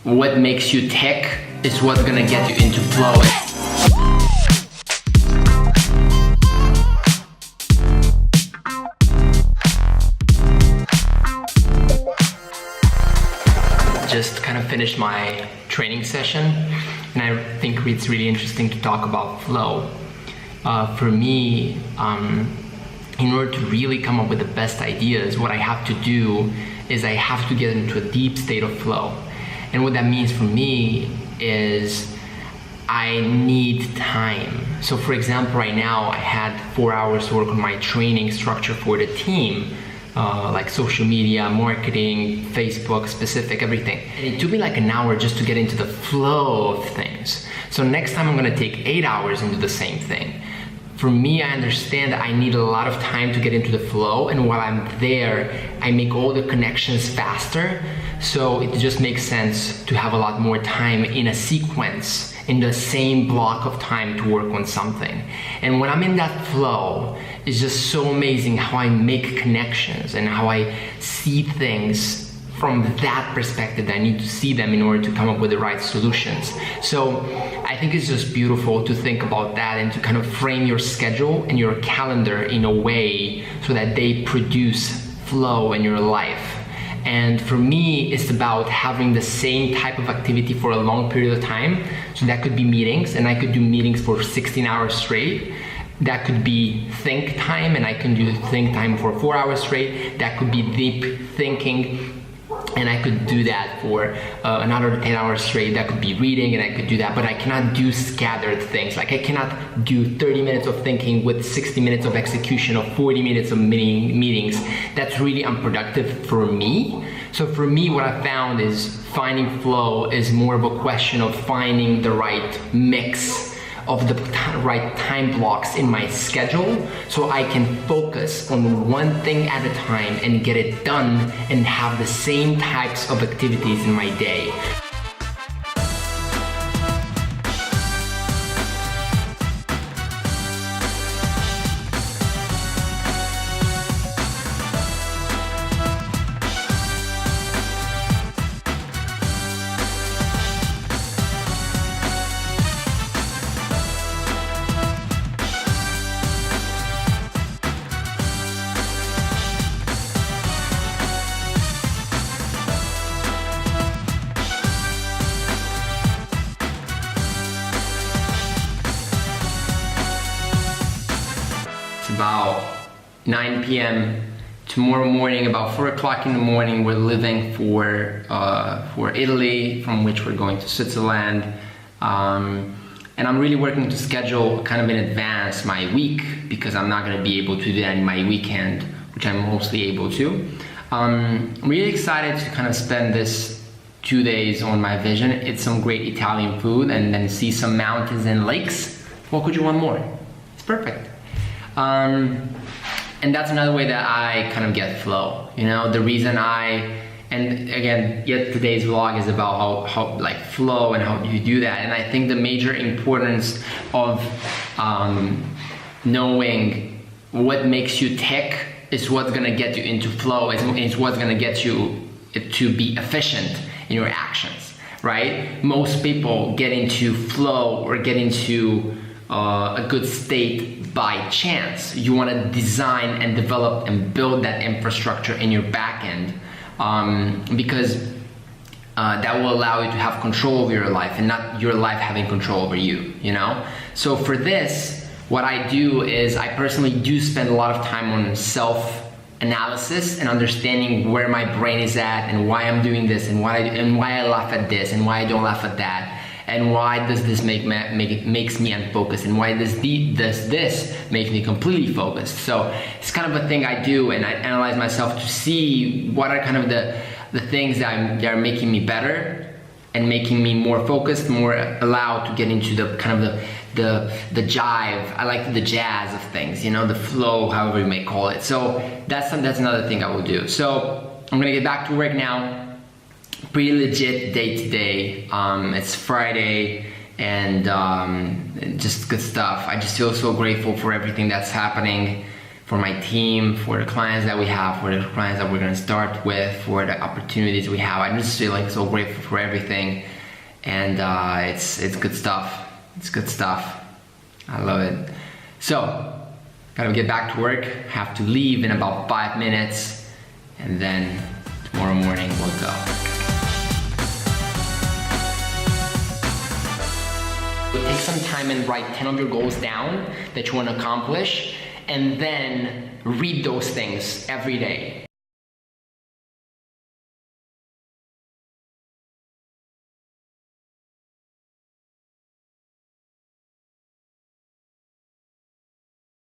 what makes you tick is what's gonna get you into flow. Just kind of finished my training session, and I think it's really interesting to talk about flow. For me, in order to really come up with the best ideas, what I have to do is I have to get into a deep state of flow. And what that means for me is I need time. So for example, right now I had 4 hours to work on my training structure for the team, like social media, marketing, Facebook, specific, everything. And it took me like an hour just to get into the flow of things. So next time I'm gonna take 8 hours and do the same thing. For me, I understand that I need a lot of time to get into the flow, and while I'm there, I make all the connections faster. So it just makes sense to have a lot more time in a sequence, in the same block of time to work on something. And when I'm in that flow, it's just so amazing how I make connections and how I see things from that perspective that I need to see them in order to come up with the right solutions. So I think it's just beautiful to think about that and to kind of frame your schedule and your calendar in a way so that they produce flow in your life. And for me, it's about having the same type of activity for a long period of time. So that could be meetings, and I could do meetings for 16 hours straight. That could be think time, and I can do think time for 4 hours straight. That could be deep thinking, and I could do that for another 10 hours straight. That could be reading, and I could do that, but I cannot do scattered things. Like I cannot do 30 minutes of thinking with 60 minutes of execution or 40 minutes of meetings. That's really unproductive for me. So for me, what I found is finding flow is more of a question of finding the right mix of the right time blocks in my schedule so I can focus on one thing at a time and get it done and have the same types of activities in my day. About 9 p.m. tomorrow morning, about 4 o'clock in the morning, we're leaving for Italy, from which we're going to Switzerland. And I'm really working to schedule kind of in advance my week, because I'm not going to be able to do that in my weekend, which I'm mostly able to. I'm really excited to kind of spend this 2 days on my vision, eat some great Italian food, and then see some mountains and lakes. What could you want more? It's perfect. And that's another way that I kind of get flow. You know, the reason and again, yet today's vlog is about how like flow and how you do that. And I think the major importance of knowing what makes you tick is what's gonna get you into flow, is what's gonna get you to be efficient in your actions, right? Most people get into flow or get into a good state by chance. You want to design and develop and build that infrastructure in your back end, because that will allow you to have control over your life and not your life having control over you, you know? So for this, what I do is I personally do spend a lot of time on self-analysis and understanding where my brain is at and why I'm doing this and why I laugh at this and why I don't laugh at that. And why does this makes me unfocused, and why does this make me completely focused? So it's kind of a thing I do, and I analyze myself to see what are kind of the things that are making me better and making me more focused, more allowed to get into the kind of the jive. I like the jazz of things, you know, the flow, however you may call it. So that's another thing I will do. So I'm gonna get back to work now. Pretty legit day today. It's Friday, and just good stuff. I just feel so grateful for everything that's happening, for my team, for the clients that we have, for the clients that we're gonna start with, for the opportunities we have. I just feel like so grateful for everything, and it's good stuff. It's good stuff. I love it. So, gotta get back to work. Have to leave in about 5 minutes, and then tomorrow morning we'll go. Take some time and write 10 of your goals down that you want to accomplish, and then read those things every day.